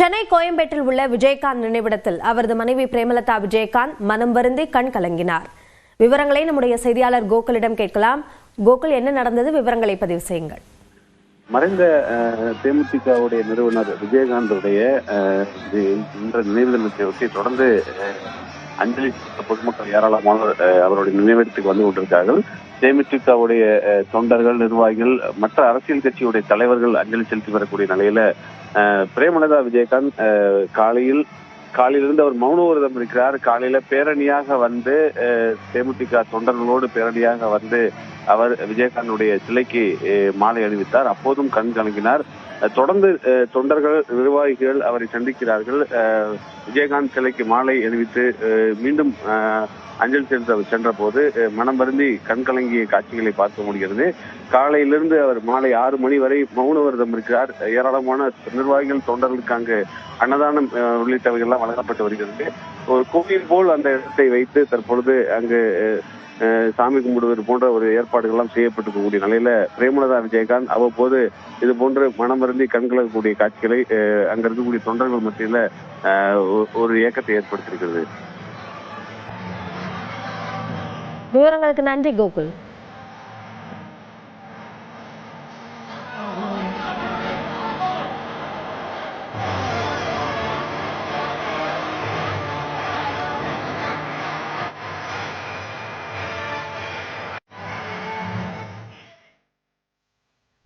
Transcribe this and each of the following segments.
சென்னை கோயம்பேட்டில் உள்ள விஜயகாந்த் நினைவிடத்தில் அவரது மனைவி பிரேமலதா விஜயகாந்த் மனம் வருந்தி கண் கலங்கினார். விவரங்களை நம்முடைய செய்தியாளர் கோகுலிடம் கேட்கலாம். கோகுல், என்ன நடந்தது? விவரங்களை பதிவு செய்யுங்கள். மறைந்த தேமுதிகவுடைய நிறுவனர் விஜயகாந்துடைய நினைவு தினத்தை ஒட்டி தொடர்ந்து அஞ்சலி பொதுமக்கள் ஏராளமானோர் அவருடைய நினைவிடத்துக்கு வந்து கொண்டிருக்கிறார்கள். தேமுதிகவுடைய தொண்டர்கள், நிர்வாகிகள், மற்ற அரசியல் கட்சியுடைய தலைவர்கள் அஞ்சலி செலுத்தி வரக்கூடிய நிலையில பிரேமலதா விஜயகாந்த் காலையிலிருந்து அவர் மௌன விரதம் இருக்கிறார். காலையில பேரணியாக வந்து தேமுதிக தொண்டர்களோடு பேரணியாக வந்து அவர் விஜயகாந்துடைய சிலைக்கு மாலை அணிவித்தார். அப்போதும் கண் கலங்கினார். தொடர்ந்து தொண்டர்கள், நிர்வாகிகள் அவரை சந்திக்கிறார்கள். விஜயகாந்த் சிலைக்கு மாலை அணிவித்து மீண்டும் அஞ்சலி சென்ற போது மனம் வருந்தி கண் கலங்கிய காட்சிகளை பார்க்க முடிகிறது. காலையிலிருந்து அவர் மாலை 6 மணி வரை மௌன விரதம் இருக்கிறார். ஏராளமான நிர்வாகிகள், தொண்டர்களுக்கு அங்கு அன்னதானம் உள்ளிட்டவைகள் எல்லாம் வழங்கப்பட்டு வருகிறது. ஒரு கோவில் போல் அந்த இடத்தை வைத்து தற்பொழுது அங்கு சாமி கும்பிடுவது போன்ற ஒரு ஏற்பாடுகள் எல்லாம் செய்யப்பட்டிருக்கக்கூடிய நிலையில பிரேமலதா விஜயகாந்த் அவ்வப்போது இது போன்று மனம் வருந்தி கண்கலக்கக்கூடிய காட்சிகளை அங்க இருக்கக்கூடிய தொண்டர்கள் மத்தியில ஒரு இயக்கத்தை ஏற்படுத்தியிருக்கிறது. விவரங்களுக்கு நன்றி கோகுல்.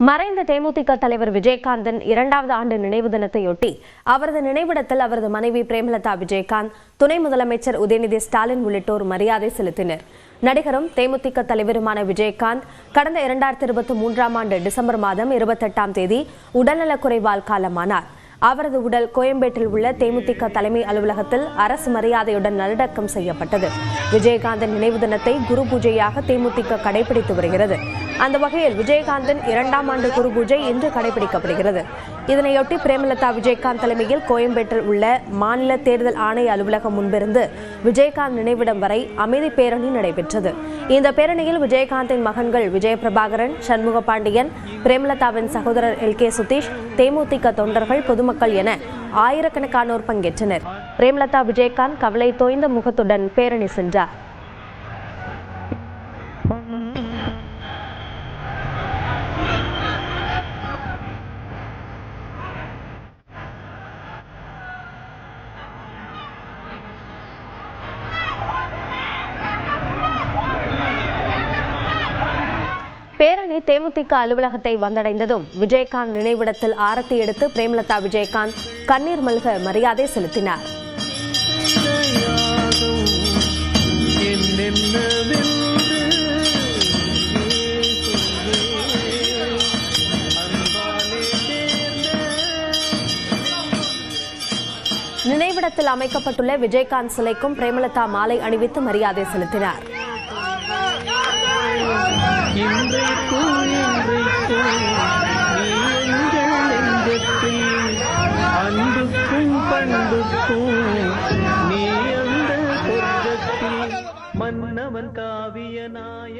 மறைந்த தேமுதிக தலைவர் விஜயகாந்தின் 2வது ஆண்டு நினைவு தினத்தையொட்டி அவரது நினைவிடத்தில் அவரது மனைவி பிரேமலதா விஜயகாந்த், துணை முதலமைச்சர் உதயநிதி ஸ்டாலின் உள்ளிட்டோர் மரியாதை செலுத்தினர். நடிகரும் தேமுதிக தலைவருமான விஜயகாந்த் கடந்த 2023ஆம் ஆண்டு டிசம்பர் மாதம் 28ஆம் தேதி உடல்நலக்குறைவால் காலமானார். அவரது உடல் கோயம்பேட்டில் உள்ள தேமுதிக தலைமை அலுவலகத்தில் அரசு மரியாதையுடன் நல்லடக்கம் செய்யப்பட்டது. விஜயகாந்தின் நினைவு தினத்தை குரு பூஜையாக தேமுதிக கடைபிடித்து வருகிறது. அந்த வகையில் விஜயகாந்தின் 2ஆம் ஆண்டு குரு பூஜை இன்று கடைபிடிக்கப்படுகிறது. இதனையொட்டி பிரேமலதா விஜயகாந்த் தலைமையில் கோயம்பேட்டில் உள்ள மாநில தேர்தல் ஆணைய அலுவலகம் முன்பிருந்து விஜயகாந்த் நினைவிடம் வரை அமைதி பேரணி நடைபெற்றது. இந்த பேரணியில் விஜயகாந்தின் மகன்கள் விஜயபிரபாகரன், சண்முக பாண்டியன், பிரேமலதாவின் சகோதரர் LK சுதீஷ், தேமுதிக தொண்டர்கள், பொதுமக்கள் என ஆயிரக்கணக்கானோர் பங்கேற்றனர். பிரேமலதா விஜயகாந்த் கவலை தோய்ந்த முகத்துடன் பேரணி சென்றார். பேரணி தேமுதிக அலுவலகத்தை வந்தடைந்ததும் விஜயகாந்த் நினைவிடத்தில் ஆரத்தி எடுத்து பிரேமலதா விஜயகாந்த் கண்ணீர் மல்க மரியாதை செலுத்தினார். நினைவிடத்தில் அமைக்கப்பட்டுள்ள விஜயகாந்த் சிலைக்கும் பிரேமலதா மாலை அணிவித்து மரியாதை செலுத்தினார்.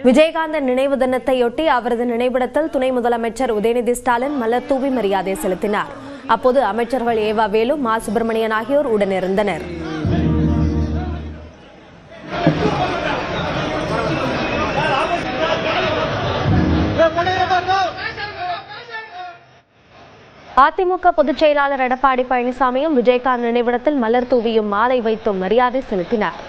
விஜயகாந்தன் நினைவு தினத்தையொட்டி அவரது நினைவிடத்தில் துணை முதலமைச்சர் உதயநிதி ஸ்டாலின் மலர் தூவி மரியாதை செலுத்தினார். அப்போது அமைச்சர்கள் ஏவா வேலு, மா சுப்பிரமணியன் ஆகியோர் உடனிருந்தனர். அதிமுக பொதுச் செயலாளர் எடப்பாடி பழனிசாமியும் விஜயகாந்த் நினைவிடத்தில் மலர் தூவியும் மாலை வைத்தும் மரியாதை செலுத்தினார்.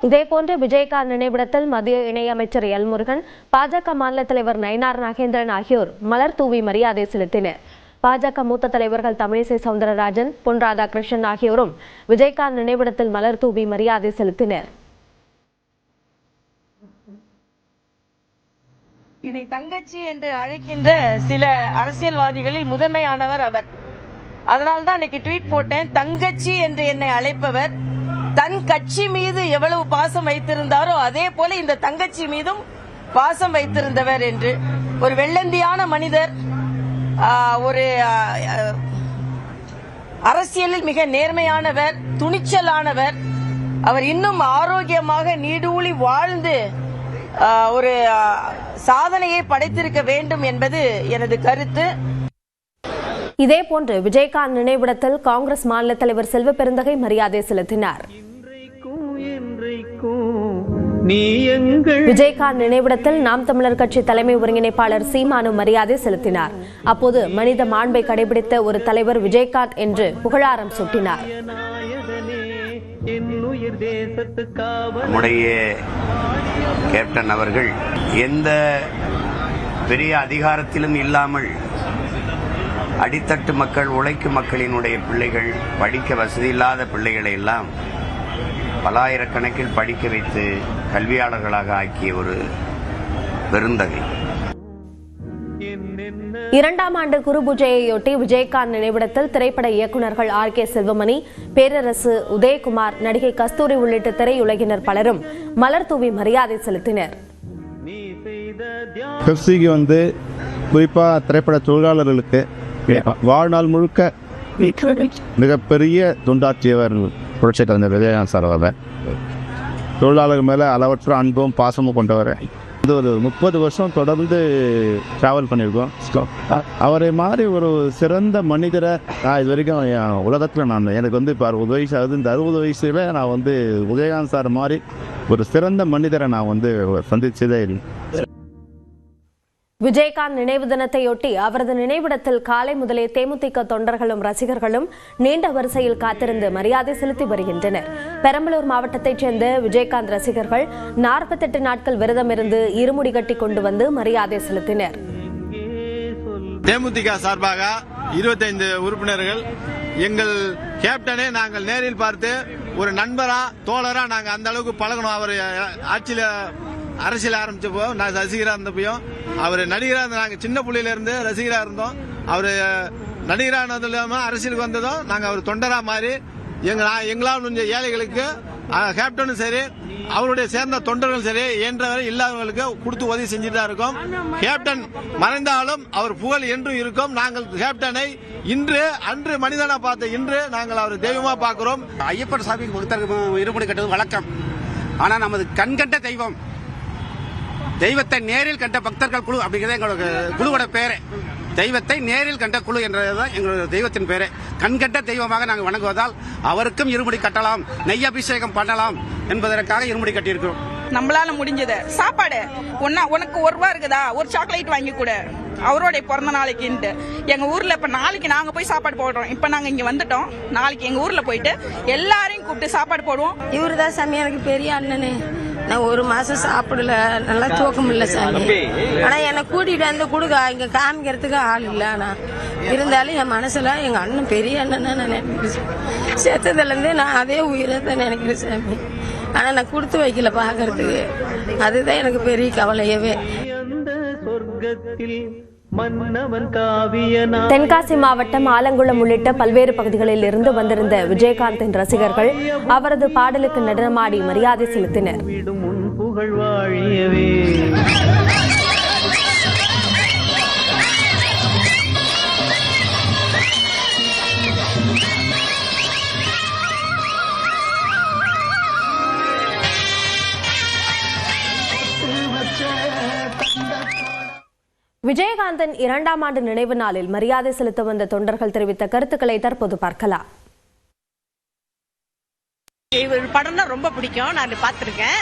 இதேபோன்று விஜயகாந்த் நினைவிடத்தில் மத்திய இணையமைச்சர் எல் முருகன், பாஜக மாநில தலைவர் நயினார் நாகேந்திரன் ஆகியோர் மலர் தூவி மரியாதை செலுத்தினர். பாஜக மூத்த தலைவர்கள் தமிழிசை சவுந்தரராஜன், பொன் ராதாகிருஷ்ணன் ஆகியோரும் விஜயகாந்த் நினைவிடத்தில் மலர் தூவி மரியாதை செலுத்தினர். இதை தங்கச்சி என்று அழைக்கின்ற சில அரசியல்வாதிகளில் முதன்மையானவர் அவர். அதனால்தான் இன்னைக்கு ட்வீட் போட்டேன், தங்கச்சி என்று என்னை அழைப்பவர் தன் கட்சி மீது எவ்வளவு பாசம் வைத்திருந்தாரோ அதே போல இந்த தங்கச்சி மீதும் பாசம் வைத்திருந்தவர் என்று, ஒரு வெள்ளந்தியான மனிதர், ஒரு அரசியலில் மிக நேர்மையானவர், துணிச்சலானவர். அவர் இன்னும் ஆரோக்கியமாக நீடூழி வாழ்ந்து ஒரு சாதனையை படைத்திருக்க வேண்டும் என்பது எனது கருத்து. இதேபோன்று விஜயகாந்த் நினைவிடத்தில் காங்கிரஸ் மாநில தலைவர் செல்வ பெருந்தகை மரியாதை செலுத்தினார். விஜயகாந்த் நினைவிடத்தில் நாம் தமிழர் கட்சி தலைமை ஒருங்கிணைப்பாளர் சீமானு மரியாதை செலுத்தினார். அப்போது மனித மாண்பை கடைபிடித்த ஒரு தலைவர் விஜயகாந்த் என்று புகழாரம் சூட்டினார். நம்முடைய கேப்டன் அவர்கள் எந்த பெரிய அதிகாரத்திலும் இல்லாமல் அடித்தட்டு மக்கள், உழைக்கும் மக்களினுடைய பிள்ளைகள், படிக்க வசதி இல்லாத பிள்ளைகளை எல்லாம் பல்லாயிரக்கணக்கில் படிக்க வைத்து கல்வியாளர்களாக ஆக்கிய ஒரு பெருந்தகை. 2ஆம் ஆண்டு குரு பூஜையையொட்டி விஜயகாந்த் நினைவிடத்தில் திரைப்பட இயக்குநர்கள் RK செல்வமணி, பேரரசு, உதயகுமார், நடிகை கஸ்தூரி உள்ளிட்ட திரையுலகினர் பலரும் மலர் தூவி மரியாதை செலுத்தினர். பெப்சிக்கு குறிப்பா திரைப்பட தொழிலாளர்களுக்கு வாழ்நாள் முழுக்க மிகப்பெரிய தொண்டாற்றியவர் புரட்சித் தலைவர் விஜயகாந்த் சார். அவர் தொழிலாளர்கள் மேலே அளவற்ற அன்பும் பாசமும் கொண்டவர். இது ஒரு 30 வருஷம் தொடர்ந்து ட்ராவல் பண்ணியிருக்கோம். அவரை மாதிரி ஒரு சிறந்த மனிதரை நான் இது வரைக்கும் உலகத்தில் எனக்கு இப்போ 60 வயசு ஆகுது. இந்த 60 வயசுல நான் விஜயகாந்த் சார் மாதிரி ஒரு சிறந்த மனிதரை நான் சந்திச்சதே இல்லை. விஜயகாந்த் நினைவு தினத்தையொட்டி அவரது நினைவிடத்தில் காலை முதலே தேமுதிக தொண்டர்களும் ரசிகர்களும் நீண்ட வரிசையில் காத்திருந்து மரியாதை செலுத்தி வருகின்றனர். பெரம்பலூர் மாவட்டத்தைச் சேர்ந்த விஜயகாந்த் ரசிகர்கள் 48 நாட்கள் விரதம் இருந்து இருமுடி கட்டி கொண்டு வந்து மரியாதை செலுத்தினர். தேமுதிக சார்பாக 25 உறுப்பினர்கள் எங்கள் கேப்டனை நாங்கள் நேரில் பார்த்து ஒரு நண்பரா, தோழரா நாங்க அந்த அளவுக்கு பழகணும். அவர் ஆட்சியில அரசியல் ஆரம்பிச்சப்போ நான் ரசிகரா இருந்தப்பையும், அவர் நடிகரா இருந்த நாங்க சின்ன புள்ளையில இருந்து ரசிகரா இருந்தோம். அவரு நடிகரானது இல்லாம அரசியலுக்கு வந்ததும் நாங்க அவர் தொண்டரா மாறி எங்களால் கொஞ்சம் ஏழைகளுக்கு கேப்டனும் சரி, அவருடைய சேர்ந்த தொண்டர்களும் சரி, இயன்றவரை இல்லாதவர்களுக்கு கொடுத்து உதவி செஞ்சுட்டு தான் இருக்கோம். கேப்டன் மறைந்தாலும் அவர் புகழ் என்றும் இருக்கும். நாங்கள் கேப்டனை அன்று மனிதனா பார்த்த இன்று நாங்கள் அவர் தெய்வமா பார்க்கிறோம். ஐயப்பன் சாமி பக்தருக்கு இருமுடி கட்டுவது வழக்கம். ஆனா நமது கண்கண்ட தெய்வம், தெய்வத்தை நேரில் கண்ட பக்தர்கள் குழு அப்படிங்கிறது எங்களோட குழுவோட பேரு. தெய்வத்தை நேரில் கண்ட குழு என்றதான் எங்களோட தெய்வத்தின் பேரு. கண்கண்ட தெய்வமாக நாங்கள் வணங்குவதால் அவருக்கும் இருமுடி கட்டலாம், நெய் அபிஷேகம் பண்ணலாம் என்பதற்காக இருமுடி கட்டியிருக்கிறோம். நம்மளால முடிஞ்சது சாப்பாடு உனக்கு ₹1 இருக்குதா, ஒரு சாக்லேட் வாங்கி கொடு அவருடைய பிறந்த நாளைக்குன்ட்டு. எங்க ஊர்ல இப்ப நாளைக்கு நாங்க போய் சாப்பாடு போடுறோம். இப்ப நாங்க இங்க வந்துட்டோம். நாளைக்கு எங்க ஊர்ல போயிட்டு எல்லாரையும் கூப்பிட்டு சாப்பாடு போடுவோம். இவருதான் சாமி எனக்கு பெரிய அண்ணனு. நான் 1 மாசம் சாப்பிடல, நல்லா தூக்கம் இல்ல சாமி. ஆனா என்னை கூட்டிட்டு வந்து கொடுக்க இங்க காமிக்கிறதுக்கு ஆள் இல்ல. ஆனா இருந்தாலும் என் மனசுல எங்க அண்ணன் பெரிய அண்ணன் நான் நினைக்கிறேன். செத்ததுல இருந்து நான் அதே உயிரை தான் நினைக்கிறேன் சாமி. ஆனா நான் கொடுத்து வைக்கல பாக்குறதுக்கு. அதுதான் எனக்கு பெரிய கவலையவே. தென்காசி மாவட்டம் ஆலங்குளம் உள்ளிட்ட பல்வேறு பகுதிகளில் இருந்து வந்திருந்த விஜயகாந்தின் ரசிகர்கள் அவரது பாடலுக்கு நடனமாடி மரியாதை செலுத்தினர். விஜயகாந்தின் 2ஆம் ஆண்டு நினைவு நாளில் மரியாதை செலுத்த வந்த தொண்டர்கள் தெரிவித்த கருத்துக்களை தற்போது பார்க்கலாம். இவர் படம்னா ரொம்ப பிடிக்கும். நான் பார்த்துருக்கேன்.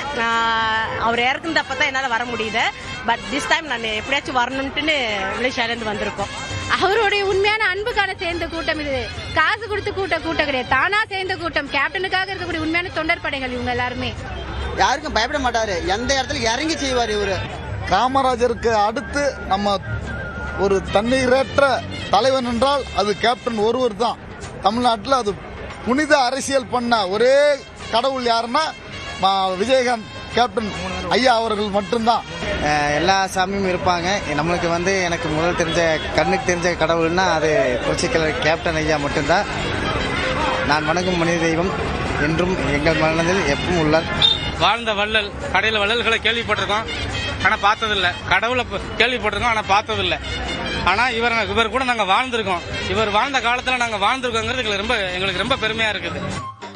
அவர் இறக்குனப்பதான் என்னால் வர முடியுது. பட் திஸ் டைம் நான் எப்படியாச்சும் வரணும்னு விளையாண்டு வந்திருக்கோம். அவருடைய உண்மையான அன்புக்கான சேர்ந்த கூட்டம் இது. காசு கொடுத்து கூட்டம் கிடையாது, தானா சேர்ந்த கூட்டம். கேப்டனுக்காக இருக்கக்கூடிய உண்மையான தொண்டர் படைகள் இவங்க எல்லாருமே. யாருக்கும் பயப்பட மாட்டாரு, எந்த இடத்துல இறங்கி செய்வார் இவரு. காமராஜருக்கு அடுத்து நம்ம ஒரு தண்ணீரற்ற தலைவன் என்றால் அது கேப்டன் ஒருவர் தான். தமிழ்நாட்டில் அது புனித அரசியல் பண்ண ஒரே கடவுள் யாருன்னா விஜயகாந்த் கேப்டன் ஐயா அவர்கள் மட்டும்தான். எல்லா சாமியும் இருப்பாங்க. நம்மளுக்கு எனக்கு முதல் கண்ணுக்கு தெரிஞ்ச கடவுள்னா அது புரட்சிக்கலைஞர் கேப்டன் ஐயா மட்டும்தான். நான் வணங்கும் மனித தெய்வம் என்றும் எங்கள் மனதில் எப்பவும் உள்ளார். வாழ்ந்த வள்ளல், கடையில் வள்ளல்களை கேள்விப்பட்டிருக்கோம். ஆனால் பார்த்ததில்ல. கடவுளை கேள்விப்பட்டிருக்கோம், ஆனால் பார்த்ததில்ல. ஆனால் இவர் கூட நாங்கள் வாழ்ந்திருக்கோம். இவர் வாழ்ந்த காலத்தில் நாங்கள் வாழ்ந்திருக்கோங்கிறது எங்களுக்கு ரொம்ப பெருமையாக இருக்குது.